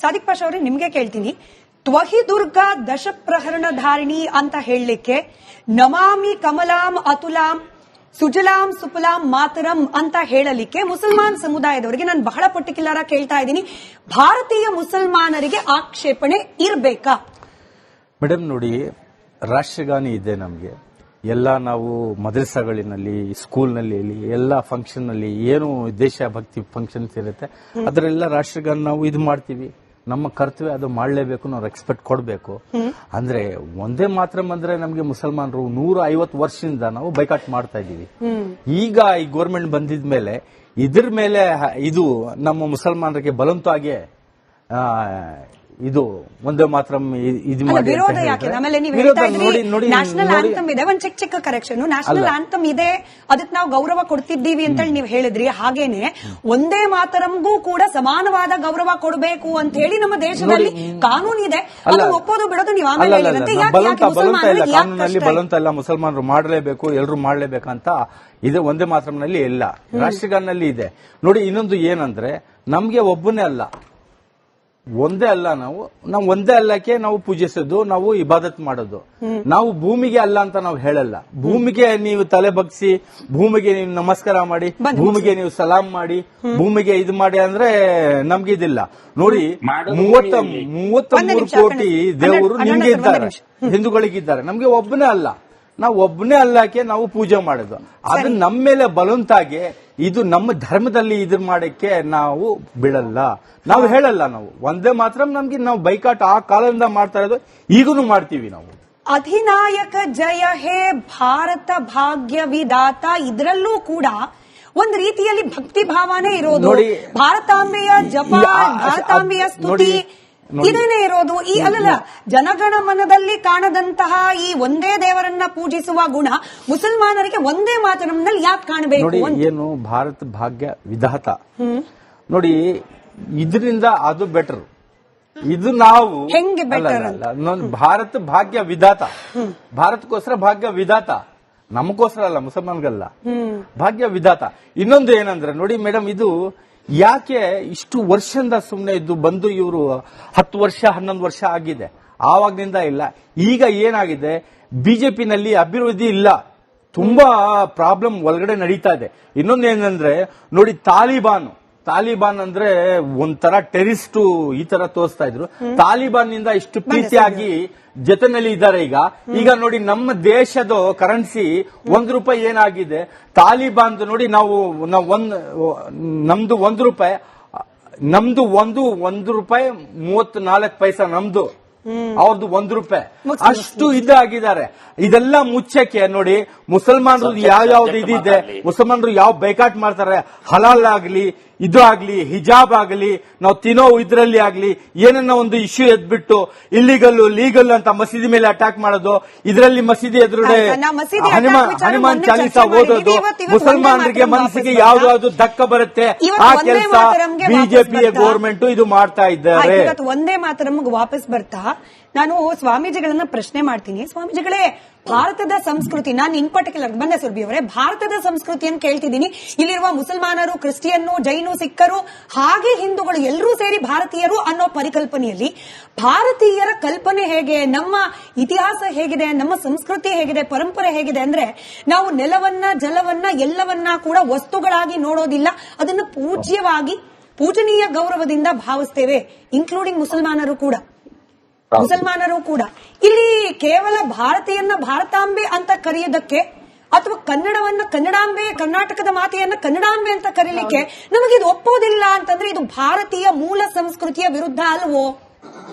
ಸಾದಿಕ್ ಪಾಷಾ ಅವರೇ, ನಿಮ್ಗೆ ಕೇಳ್ತೀನಿ. ತ್ವಹಿ ದುರ್ಗಾ ದಶ ಪ್ರಹರಣ ಧಾರಿಣಿ ಅಂತ ಹೇಳಲಿಕ್ಕೆ ನಮಾಮಿ ಕಮಲಾಂ ಅತುಲಾಂ ಸುಜಲಾಂ ಸುಫಲಾಂ ಮಾತರಂ ಅಂತ ಹೇಳಲಿಕ್ಕೆ ಮುಸಲ್ಮಾನ್ ಸಮುದಾಯದವರಿಗೆ ನಾನು ಬಹಳ ಪರ್ಟಿಕ್ಯುಲರ್ ಆಗಿ ಕೇಳ್ತಾ ಇದ್ದೀನಿ, ಭಾರತೀಯ ಮುಸಲ್ಮಾನರಿಗೆ ಆಕ್ಷೇಪಣೆ ಇರಬೇಕಾ? ಮೇಡಮ್ ನೋಡಿ, ರಾಷ್ಟ್ರಗಾನ ಇದೆ ನಮಗೆ. ಎಲ್ಲ ನಾವು ಮದ್ರಸಾಗಳಿನಲ್ಲಿ, ಸ್ಕೂಲ್ನಲ್ಲಿ, ಎಲ್ಲ ಫಂಕ್ಷನ್ ನಲ್ಲಿ ಏನು ದೇಶಭಕ್ತಿ ಫಂಕ್ಷನ್ಸ್ ಇರುತ್ತೆ ಅದರೆಲ್ಲ ರಾಷ್ಟ್ರಗಾನ ನಾವು ಇದು ಮಾಡ್ತೀವಿ. ನಮ್ಮ ಕರ್ತವ್ಯ ಅದು ಮಾಡಲೇಬೇಕು, ನಾವು ರೆಸ್ಪೆಕ್ಟ್ ಕೊಡಬೇಕು. ಅಂದ್ರೆ ಒಂದೇ ಮಾತ್ರ ಅಂದ್ರೆ ನಮಗೆ ಮುಸಲ್ಮಾನರು 150 ವರ್ಷದಿಂದ ನಾವು ಬೈಕಾಟ್ ಮಾಡ್ತಾ ಇದೀವಿ. ಈಗ ಈ ಗೌರ್ಮೆಂಟ್ ಬಂದಿದ್ಮೇಲೆ ಇದ್ರ ಮೇಲೆ ಇದು ನಮ್ಮ ಮುಸಲ್ಮಾನರಿಗೆ ಬಲವಂತವಾಗಿ ಇದು ಒಂದೇ ಮಾತ್ರ ಇದು ಮಾಡಿ ವಿರೋಧ ಯಾಕೆ? ಆಮೇಲೆ ನೀವು ಹೇಳ್ತಾ ಇದ್ರಿ ನ್ಯಾಷನಲ್ ಆಂಥಮ್ ಇದೆ, ಒಂದ್ ಚಿಕ್ಕ ಕರೆಕ್ಷನ್, ನ್ಯಾಷನಲ್ ಆಂಥಮ್ ಇದೆ, ಅದಕ್ಕೆ ನಾವು ಗೌರವ ಕೊಡ್ತಿದ್ದೀವಿ ಅಂತ ಹೇಳಿ ನೀವು ಹೇಳಿದ್ರಿ. ಹಾಗೇನೆ ಒಂದೇ ಮಾತರಂಗೂ ಕೂಡ ಸಮಾನವಾದ ಗೌರವ ಕೊಡಬೇಕು ಅಂತ ಹೇಳಿ ನಮ್ಮ ದೇಶದಲ್ಲಿ ಕಾನೂನು ಇದೆ. ಅದು ಒಪ್ಪೋದು ಬಿಡೋದು ನೀವು ಆಮೇಲೆ ಹೇಳಿದಂತೆ. ಕಾನೂನಲ್ಲಿ ಬಲವಂತ ಇಲ್ಲ, ಮುಸಲ್ಮಾನರು ಮಾಡಲೇಬೇಕು, ಎಲ್ಲರೂ ಮಾಡಲೇಬೇಕಂತ ಇದೆ. ಒಂದೇ ಮಾತ್ರನಲ್ಲಿ ಇಲ್ಲ, ರಾಷ್ಟ್ರಗಾನಲ್ಲಿ ಇದೆ. ನೋಡಿ, ಇನ್ನೊಂದು ಏನಂದ್ರೆ ನಮ್ಗೆ ಒಬ್ಬನೇ ಅಲ್ಲ, ಒಂದೇ ಅಲ್ಲ, ನಾವು ಒಂದೇ ಅಲ್ಲಕ್ಕೆ ನಾವು ಪೂಜಿಸೋದು, ನಾವು ಇಬಾದತ್ ಮಾಡೋದು. ನಾವು ಭೂಮಿಗೆ ಅಲ್ಲ ಅಂತ ನಾವು ಹೇಳಲ್ಲ. ಭೂಮಿಗೆ ನೀವು ತಲೆ ಬಗ್ಸಿ, ಭೂಮಿಗೆ ನೀವು ನಮಸ್ಕಾರ ಮಾಡಿ, ಭೂಮಿಗೆ ನೀವು ಸಲಾಂ ಮಾಡಿ, ಭೂಮಿಗೆ ಇದು ಮಾಡಿ ಅಂದ್ರೆ ನಮ್ಗೆ ಇದಿಲ್ಲ. ನೋಡಿ, 33 ಕೋಟಿ ದೇವರು ನಿಮ್ಗೆ ಇದ್ದಾರೆ, ಹಿಂದೂಗಳಿಗಿದ್ದಾರೆ. ನಮ್ಗೆ ಒಬ್ಬನೇ ಅಲ್ಲ, ನಾವು ಒಬ್ಬನೇ ಅಲ್ಲಕ್ಕೆ ನಾವು ಪೂಜೆ ಮಾಡೋದು. ಅದು ನಮ್ಮ ಮೇಲೆ ಬಲವಂತಾಗಿ ಇದು ನಮ್ಮ ಧರ್ಮದಲ್ಲಿ ಇದು ಮಾಡಕ್ಕೆ ನಾವು ಬಿಡಲ್ಲ, ನಾವು ಹೇಳಲ್ಲ. ನಾವು ಒಂದೇ ಮಾತ್ರ ನಮ್ಗೆ ನಾವು ಬೈಕಾಟ್ ಆ ಕಾಲದಿಂದ ಮಾಡ್ತಾ ಇರೋದು, ಈಗೂನು ಮಾಡ್ತೀವಿ ನಾವು. ಅಧಿನಾಯಕ ಜಯ ಹೇ ಭಾರತ ಭಾಗ್ಯ ವಿಧಾತ, ಇದರಲ್ಲೂ ಕೂಡ ಒಂದು ರೀತಿಯಲ್ಲಿ ಭಕ್ತಿ ಭಾವನೆ ಇರೋದು. ಭಾರತಾಂಬೆಯ ಜಪ, ಭಾರತಾಂಬೆಯ ಸ್ತುತಿ ಇದೇನೇ ಇರೋದು. ಈ ಅಲ್ಲಲ್ಲ, ಜನಗಣ ಮನದಲ್ಲಿ ಕಾಣದಂತಹ ಈ ಒಂದೇ ದೇವರನ್ನ ಪೂಜಿಸುವ ಗುಣ ಮುಸಲ್ಮಾನರಿಗೆ ಒಂದೇ ಮಾತರಂನಲ್ಲಿ ಯಾಕೆ ಕಾಣಬೇಕು? ಏನು ಭಾರತ ಭಾಗ್ಯ ವಿಧಾತ ನೋಡಿ, ಇದರಿಂದ ಅದು ಬೆಟರ್. ಇದು ನಾವು ಹೆಂಗೆ ಬೆಟರ್? ಭಾರತ ಭಾಗ್ಯ ವಿಧಾತ, ಭಾರತಕ್ಕೋಸ್ಕರ ಭಾಗ್ಯ ವಿಧಾತ, ನಮಗೋಸ್ಕರ ಅಲ್ಲ, ಮುಸಲ್ಮಾನ್ಗಲ್ಲ, ಭಾಗ್ಯ ವಿಧಾತ. ಇನ್ನೊಂದು ಏನಂದ್ರೆ ನೋಡಿ ಮೇಡಮ್, ಇದು ಯಾಕೆ ಇಷ್ಟು ವರ್ಷದಿಂದ ಸುಮ್ಮನೆ ಇದ್ದು ಬಂದು ಇವರು 10 ವರ್ಷ 11 ವರ್ಷ ಆಗಿದೆ, ಆವಾಗಿನಿಂದ ಇಲ್ಲ. ಈಗ ಏನಾಗಿದೆ, ಬಿಜೆಪಿನಲ್ಲಿ ಅಭಿವೃದ್ಧಿ ಇಲ್ಲ, ತುಂಬಾ ಪ್ರಾಬ್ಲಮ್ ಒಳಗಡೆ ನಡೀತಾ ಇದೆ. ಇನ್ನೊಂದು ಏನಂದ್ರೆ ನೋಡಿ, ತಾಲಿಬಾನ್ ಅಂದ್ರೆ ಒಂಥರ ಟೆರಿಸ್ಟ್ ಈ ತರ ತೋರಿಸ್ತಾ ಇದ್ರು. ತಾಲಿಬಾನ್ ನಿಂದ ಇಷ್ಟು ಪ್ರೀತಿಯಾಗಿ ಜೊತೆನಲ್ಲಿ ಇದ್ದಾರೆ. ಈಗ ನೋಡಿ, ನಮ್ಮ ದೇಶದ ಕರೆನ್ಸಿ ₹1 ಏನಾಗಿದೆ, ತಾಲಿಬಾನ್ ನೋಡಿ, ನಮ್ದು ₹1, ನಮ್ದು ₹1.34 ನಮ್ದು, ಅವ್ರದ್ದು ₹1. ಅಷ್ಟು ಇದಾಗಿದ್ದಾರೆ. ಇದೆಲ್ಲ ಮುಚ್ಚಕ್ಕೆ ನೋಡಿ, ಮುಸಲ್ಮಾನರು ಯಾವ್ಯಾವ್ದು ಇದಿದೆ, ಮುಸಲ್ಮಾನರು ಯಾವ ಬೈಕಾಟ್ ಮಾಡ್ತಾರೆ, ಹಲಾಲ್ ಆಗ್ಲಿ, ಇದು ಆಗ್ಲಿ, ಹಿಜಾಬ್ ಆಗಲಿ, ನಾವು ತಿನ್ನೋ ಇದ್ರಲ್ಲಿ ಆಗ್ಲಿ, ಏನನ್ನ ಒಂದು ಇಶ್ಯೂ ಎದ್ಬಿಟ್ಟು ಲೀಗಲ್ ಅಂತ ಮಸೀದಿ ಮೇಲೆ ಅಟ್ಯಾಕ್ ಮಾಡೋದು, ಇದರಲ್ಲಿ ಮಸೀದಿ ಎದುರುಗಡೆ ಹನುಮಾನ್ ಚಾಲೀಸಾ ಓದೋದು, ಮುಸಲ್ಮಾನರಿಗೆ ಮನಸ್ಸಿಗೆ ಯಾವ್ದಾವ್ದು ಧಕ್ಕ ಬರುತ್ತೆ, ಆ ಕೆಲಸ ಬಿಜೆಪಿಯ ಗೌರ್ಮೆಂಟ್ ಇದು ಮಾಡ್ತಾ ಇದ್ದಾರೆ. ಒಂದೇ ಮಾತರಮ್ಗೆ ವಾಪಸ್ ಬರ್ತಾ ನಾನು ಸ್ವಾಮೀಜಿಗಳನ್ನ ಪ್ರಶ್ನೆ ಮಾಡ್ತೀನಿ. ಸ್ವಾಮೀಜಿಗಳೇ, ಭಾರತದ ಸಂಸ್ಕೃತಿ, ನಾನು ಇನ್ ಪರ್ಟಿಕ್ಯುಲರ್ ಬನ್ನೆ ಸುರ್ಬಿ ಅವರೇ, ಭಾರತದ ಸಂಸ್ಕೃತಿಯನ್ನು ಕೇಳ್ತಿದ್ದೀನಿ. ಇಲ್ಲಿರುವ ಮುಸಲ್ಮಾನರು, ಕ್ರಿಶ್ಚಿಯನ್ನು, ಜೈನು, ಸಿಖ್ಖರು ಹಾಗೆ ಹಿಂದೂಗಳು ಎಲ್ಲರೂ ಸೇರಿ ಭಾರತೀಯರು ಅನ್ನೋ ಪರಿಕಲ್ಪನೆಯಲ್ಲಿ ಭಾರತೀಯರ ಕಲ್ಪನೆ ಹೇಗೆ, ನಮ್ಮ ಇತಿಹಾಸ ಹೇಗಿದೆ, ನಮ್ಮ ಸಂಸ್ಕೃತಿ ಹೇಗಿದೆ, ಪರಂಪರೆ ಹೇಗಿದೆ ಅಂದ್ರೆ, ನಾವು ನೆಲವನ್ನ, ಜಲವನ್ನ, ಎಲ್ಲವನ್ನ ಕೂಡ ವಸ್ತುಗಳಾಗಿ ನೋಡೋದಿಲ್ಲ, ಅದನ್ನು ಪೂಜನೀಯ ಗೌರವದಿಂದ ಭಾವಿಸ್ತೇವೆ, ಇನ್ಕ್ಲೂಡಿಂಗ್ ಮುಸಲ್ಮಾನರು ಕೂಡ. ಇಲ್ಲಿ ಕೇವಲ ಭಾರತೀಯನ್ನ ಭಾರತಾಂಬೆ ಅಂತ ಕರೆಯೋದಕ್ಕೆ, ಅಥವಾ ಕನ್ನಡವನ್ನ ಕನ್ನಡಾಂಬೆ, ಕರ್ನಾಟಕದ ಮಾತೆಯನ್ನ ಕನ್ನಡಾಂಬೆ ಅಂತ ಕರೀಲಿಕ್ಕೆ ನಮಗಿದು ಒಪ್ಪೋದಿಲ್ಲ ಅಂತಂದ್ರೆ ಇದು ಭಾರತೀಯ ಮೂಲ ಸಂಸ್ಕೃತಿಯ ವಿರುದ್ಧ ಅಲ್ವೋ?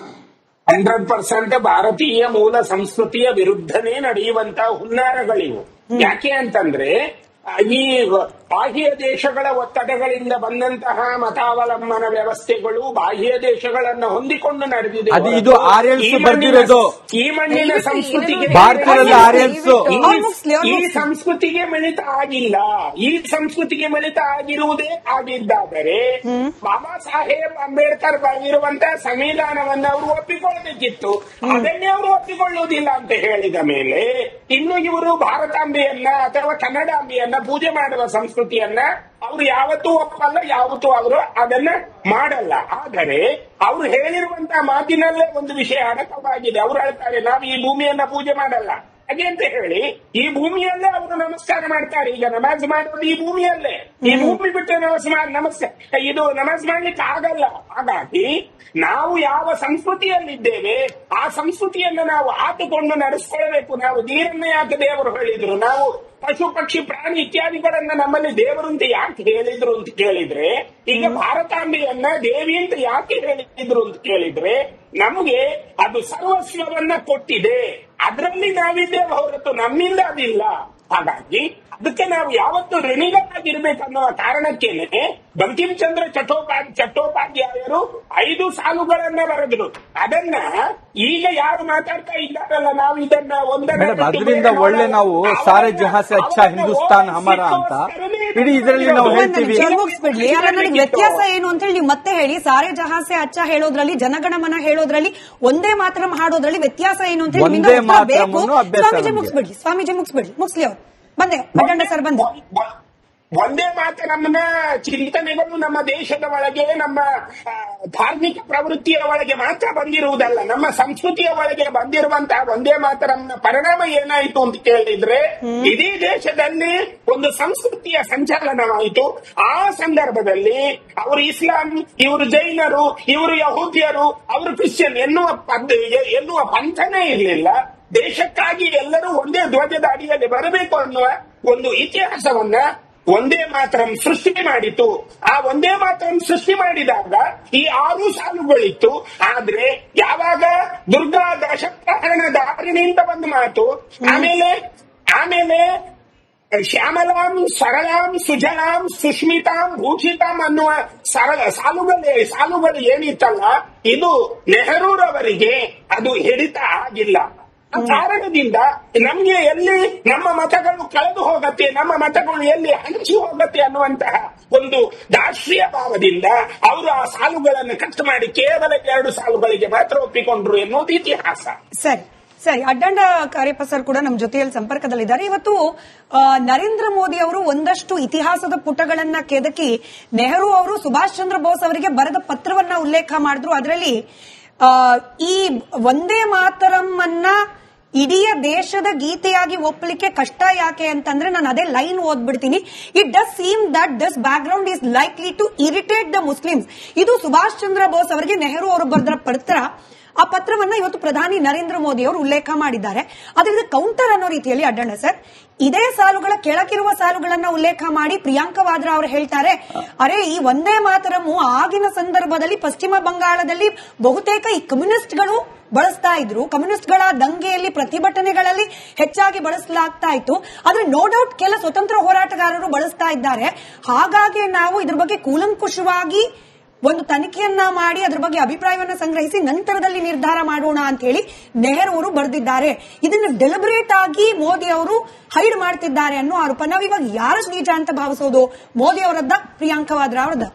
100% ಭಾರತೀಯ ಮೂಲ ಸಂಸ್ಕೃತಿಯ ವಿರುದ್ಧನೇ ನಡೆಯುವಂತ ಹುನ್ನಾರಗಳಿವು. ಯಾಕೆ ಅಂತಂದ್ರೆ, ಈ ಬಾಹ್ಯ ದೇಶಗಳ ಒತ್ತಡಗಳಿಂದ ಬಂದಂತಹ ಮತಾವಲಂಬನ ವ್ಯವಸ್ಥೆಗಳು ಬಾಹ್ಯ ದೇಶಗಳನ್ನ ಹೊಂದಿಕೊಂಡು ನಡೆದಿದೆ. ಇದು ಈ ಮಣ್ಣಿನ ಸಂಸ್ಕೃತಿಗೆ ಈ ಸಂಸ್ಕೃತಿಗೆ ಮಿಳಿತ ಆಗಿಲ್ಲ. ಈ ಸಂಸ್ಕೃತಿಗೆ ಮಿಳಿತ ಆಗಿರುವುದೇ ಆಗಿದ್ದಾದರೆ ಬಾಬಾ ಸಾಹೇಬ್ ಅಂಬೇಡ್ಕರ್ ಬರೆದಿರುವಂತಹ ಸಂವಿಧಾನವನ್ನು ಅವರು ಒಪ್ಪಿಕೊಳ್ಳಬೇಕಿತ್ತು. ಅದನ್ನೇ ಅವರು ಒಪ್ಪಿಕೊಳ್ಳುವುದಿಲ್ಲ ಅಂತ ಹೇಳಿದ ಮೇಲೆ ಇನ್ನು ಇವರು ಭಾರತಾಂಬೆಯನ್ನ ಅಥವಾ ಕನ್ನಡಾಂಬೆಯನ್ನ ಪೂಜೆ ಮಾಡುವ ಸಂಸ್ಕೃತಿ ಸಂಸ್ಕೃತಿಯನ್ನ ಅವರು ಯಾವತ್ತೂ ಒಪ್ಪಲ್ಲ, ಯಾವತ್ತೂ ಅವರು ಅದನ್ನ ಮಾಡಲ್ಲ. ಆದರೆ ಅವರು ಹೇಳಿರುವಂತಹ ಮಾತಿನಲ್ಲೇ ಒಂದು ವಿಷಯ ಅಡಕವಾಗಿದೆ. ಅವರು ಹೇಳ್ತಾರೆ, ನಾವು ಈ ಭೂಮಿಯನ್ನ ಪೂಜೆ ಮಾಡಲ್ಲ ಹಾಗೆ ಅಂತ ಹೇಳಿ ಈ ಭೂಮಿಯಲ್ಲೇ ಅವರು ನಮಸ್ಕಾರ ಮಾಡ್ತಾರೆ. ಈಗ ನಮಾಜ್ ಮಾಡೋದು ಈ ಭೂಮಿಯಲ್ಲೇ, ಈ ಭೂಮಿ ಬಿಟ್ಟು ನಮಾಜ್ ಮಾಡ್ಲಿಕ್ಕೆ ಆಗಲ್ಲ. ಹಾಗಾಗಿ ನಾವು ಯಾವ ಸಂಸ್ಕೃತಿಯಲ್ಲಿದ್ದೇವೆ ಆ ಸಂಸ್ಕೃತಿಯನ್ನು ನಾವು ಆತುಕೊಂಡು ನಡೆಸ್ಕೊಳ್ಬೇಕು. ನಾವು ನೀರನ್ನ ಯಾಕೆ ದೇವರು ಹೇಳಿದ್ರು, ನಾವು ಪಶು ಪಕ್ಷಿ ಪ್ರಾಣಿ ಇತ್ಯಾದಿಗಳನ್ನ ನಮ್ಮಲ್ಲಿ ದೇವರು ಅಂತ ಯಾಕೆ ಹೇಳಿದ್ರು ಅಂತ ಕೇಳಿದ್ರೆ, ಈಗ ಭಾರತಾಂಬೆಯನ್ನ ದೇವಿ ಅಂತ ಯಾಕೆ ಹೇಳಿದ್ರು ಅಂತ ಕೇಳಿದ್ರೆ, ನಮಗೆ ಅದು ಸರ್ವಸ್ವವನ್ನ ಕೊಟ್ಟಿದೆ, ಅದರಲ್ಲಿ ನಾವಿದ್ದೇವೆ ಹೊರತು ನಮ್ಮಿಂದ ಅದಿಲ್ಲ. ಹಾಗಾಗಿ ಅದಕ್ಕೆ ನಾವು ಯಾವತ್ತು ಋಣಿಗಳಾಗಿರ್ಬೇಕನ್ನೋ ಕಾರಣಕ್ಕೇನೆ ಬಂಕಿಂ ಚಂದ್ರ ಚಟ್ಟೋಪಾಧ್ಯಾಯರು 5 ಸಾಲುಗಳನ್ನ ಬರೆದ್ರು. ಅದನ್ನ ಈಗ ಯಾರು ಮಾತಾಡ್ತಾ ಇದ್ದಾರಲ್ಲ, ನಾವು ಇದನ್ನ ಅದರಿಂದ ಒಳ್ಳೆ ನಾವು ಸಾರೆ ಜಹಾಂ ಸೆ ಅಚ್ಚಾ ಹಿಂದೂಸ್ತಾನ್ ಹಮಾರಾ ಅಂತ ಇಡೀ ಇದರಲ್ಲಿ ನಾವು ಹೇಳ್ತೀವಿ. ಮುಗಿಸ್ಬಿಡ್ಲಿ, ನನಗೆ ವ್ಯತ್ಯಾಸ ಏನು ಅಂತ ಹೇಳಿ ನೀವು ಮತ್ತೆ ಹೇಳಿ. ಸಾರೆ ಜಹಾಂ ಸೆ ಅಚ್ಚಾ ಹೇಳೋದ್ರಲ್ಲಿ, ಜನಗಣಮನ ಹೇಳೋದ್ರಲ್ಲಿ, ಒಂದೇ ಮಾತರಂ ಹಾಡೋದ್ರಲ್ಲಿ ವ್ಯತ್ಯಾಸ ಏನು ಅಂತ ಹೇಳಿ ಬೇಕು. ಸ್ವಾಮೀಜಿ ಮುಗಿಸ್ಬಿಡ್ಲಿ, ಸ್ವಾಮೀಜಿ ಮುಗಿಸ್ಲಿ ಅವ್ರು. ಬಂದೆ ಅಡ್ಡಂಡ ಸರ್ ಬಂದೆ. ಒಂದೇ ಮಾತ್ರ ನಮ್ಮನ್ನ ಚಿಂತನೆಗಳು ನಮ್ಮ ದೇಶದ ಒಳಗೆ, ನಮ್ಮ ಧಾರ್ಮಿಕ ಪ್ರವೃತ್ತಿಯ ಒಳಗೆ ಮಾತ್ರ ಬಂದಿರುವುದಲ್ಲ, ನಮ್ಮ ಸಂಸ್ಕೃತಿಯ ಒಳಗೆ ಬಂದಿರುವಂತಹ ಒಂದೇ ಮಾತರನ್ನ ಪರಿಣಾಮ ಏನಾಯಿತು ಅಂತ ಕೇಳಿದ್ರೆ, ಇಡೀ ದೇಶದಲ್ಲಿ ಒಂದು ಸಂಸ್ಕೃತಿಯ ಸಂಚಲನವಾಯಿತು. ಆ ಸಂದರ್ಭದಲ್ಲಿ ಅವರು ಇಸ್ಲಾಂ, ಇವರು ಜೈನರು, ಇವರು ಯಹೂದ್ಯರು, ಅವರು ಕ್ರಿಶ್ಚಿಯನ್ ಎನ್ನುವ ಪಂಥನೇ ಇರಲಿಲ್ಲ. ದೇಶಕ್ಕಾಗಿ ಎಲ್ಲರೂ ಒಂದೇ ಧ್ವಜದ ಅಡಿಯಲ್ಲಿ ಬರಬೇಕು ಅನ್ನುವ ಒಂದು ಇತಿಹಾಸವನ್ನ ಒಂದೇ ಮಾತರಂ ಸೃಷ್ಟಿ ಮಾಡಿತು. ಆ ಒಂದೇ ಮಾತರಂ ಸೃಷ್ಟಿ ಮಾಡಿದಾಗ ಈ 6 ಸಾಲುಗಳಿತ್ತು. ಆದ್ರೆ ಯಾವಾಗ ದುರ್ಗಾ ದಶಪ್ರಹರಣ ಧಾರಿಣಿಯಿಂದ ಒಂದು ಮಾತು, ಆಮೇಲೆ ಶ್ಯಾಮಲಾಂ ಸರಳಾಂ ಸುಜಲಾಂ ಸುಷ್ಮಿತಾಂ ಭೂಷಿತಾಂ ಅನ್ನುವ ಸಾಲುಗಳು ಏನಿತ್ತಲ್ಲ, ಇದು ನೆಹರೂರವರಿಗೆ ಅದು ಹಿಡಿತ ಆಗಿಲ್ಲ. ಆ ಕಾರಣದಿಂದ ನಮ್ಗೆ ಎಲ್ಲಿ ನಮ್ಮ ಮತಗಳು ಕಳೆದು ಹೋಗತ್ತೆ, ನಮ್ಮ ಮತಗಳು ಎಲ್ಲಿ ಹಂಚಿ ಹೋಗತ್ತೆ ಅನ್ನುವಂತಹ ಒಂದು ರಾಷ್ಟ್ರೀಯ ಭಾವದಿಂದ ಅವರು ಆ ಸಾಲುಗಳನ್ನು ಕಟ್ ಮಾಡಿ ಕೇವಲ 2 ಸಾಲುಗಳಿಗೆ ಮಾತ್ರ ಒಪ್ಪಿಕೊಂಡ್ರು ಎನ್ನುವುದು ಇತಿಹಾಸ. ಸರಿ, ಅಡ್ಡಂಡ ಕಾರ್ಯಪ್ಪ ಸರ್ ಕೂಡ ನಮ್ಮ ಜೊತೆಯಲ್ಲಿ ಸಂಪರ್ಕದಲ್ಲಿದ್ದಾರೆ. ಇವತ್ತು ನರೇಂದ್ರ ಮೋದಿ ಅವರು ಒಂದಷ್ಟು ಇತಿಹಾಸದ ಪುಟಗಳನ್ನ ಕೆದಕಿ ನೆಹರು ಅವರು ಸುಭಾಷ್ ಚಂದ್ರ ಬೋಸ್ ಅವರಿಗೆ ಬರೆದ ಪತ್ರವನ್ನ ಉಲ್ಲೇಖ ಮಾಡಿದ್ರು. ಅದರಲ್ಲಿ ಈ ಒಂದೇ ಮಾತರಂ ಅನ್ನ ಇಡೀ ದೇಶದ ಗೀತೆಯಾಗಿ ಒಪ್ಪಲಿಕ್ಕೆ ಕಷ್ಟ ಯಾಕೆ ಅಂತಂದ್ರೆ, ನಾನು ಅದೇ ಲೈನ್ ಓದ್ಬಿಡ್ತೀನಿ. It does seem that this background is likely to irritate the Muslims. ಇದು ಸುಭಾಷ್ ಚಂದ್ರ ಬೋಸ್ ಅವರಿಗೆ ನೆಹರು ಅವರು ಬರೆದ ಪತ್ರ. ಆ ಪತ್ರವನ್ನ ಇವತ್ತು ಪ್ರಧಾನಿ ನರೇಂದ್ರ ಮೋದಿ ಅವರು ಉಲ್ಲೇಖ ಮಾಡಿದ್ದಾರೆ. ಅದರಿಂದ ಕೌಂಟರ್ ಅನ್ನೋ ರೀತಿಯಲ್ಲಿ ಅಡ್ಡಣ್ಣ ಸರ್ ಇದೇ ಸಾಲುಗಳ ಕೆಳಗಿರುವ ಸಾಲುಗಳನ್ನ ಉಲ್ಲೇಖ ಮಾಡಿ ಪ್ರಿಯಾಂಕಾ ವಾದ್ರಾ ಅವರು ಹೇಳ್ತಾರೆ, ಅರೆ ಈ ಒಂದೇ ಮಾತರಮು ಆಗಿನ ಸಂದರ್ಭದಲ್ಲಿ ಪಶ್ಚಿಮ ಬಂಗಾಳದಲ್ಲಿ ಬಹುತೇಕ ಈ ಕಮ್ಯುನಿಸ್ಟ್ಗಳು ಬಳಸ್ತಾ ಇದ್ರು, ಕಮ್ಯುನಿಸ್ಟ್ಗಳ ದಂಗೆಯಲ್ಲಿ ಪ್ರತಿಭಟನೆಗಳಲ್ಲಿ ಹೆಚ್ಚಾಗಿ ಬಳಸಲಾಗ್ತಾ ಇತ್ತು. ಆದ್ರೆ ನೋ ಡೌಟ್ ಕೆಲ ಸ್ವತಂತ್ರ ಹೋರಾಟಗಾರರು ಬಳಸ್ತಾ ಇದ್ದಾರೆ. ಹಾಗಾಗಿ ನಾವು ಇದ್ರ ಬಗ್ಗೆ ಕೂಲಂಕುಷವಾಗಿ ಒಂದು ತನಿಖೆಯನ್ನ ಮಾಡಿ ಅದ್ರ ಬಗ್ಗೆ ಅಭಿಪ್ರಾಯವನ್ನ ಸಂಗ್ರಹಿಸಿ ನಂತರದಲ್ಲಿ ನಿರ್ಧಾರ ಮಾಡೋಣ ಅಂತ ಹೇಳಿ ನೆಹರು ಅವರು ಬರೆದಿದ್ದಾರೆ. ಇದನ್ನ ಡೆಲಿಬರೇಟ್ ಆಗಿ ಮೋದಿ ಅವರು ಹೈಡ್ ಮಾಡ್ತಿದ್ದಾರೆ ಅನ್ನೋ ಆರೋಪ. ನಾವಿವಾಗ ಯಾರ ನಿಜ ಅಂತ ಭಾವಿಸೋದು, ಮೋದಿ ಅವರದ್ದ ಪ್ರಿಯಾಂಕಾ ವಾದ್ರಾ ಅವರದ್ದ?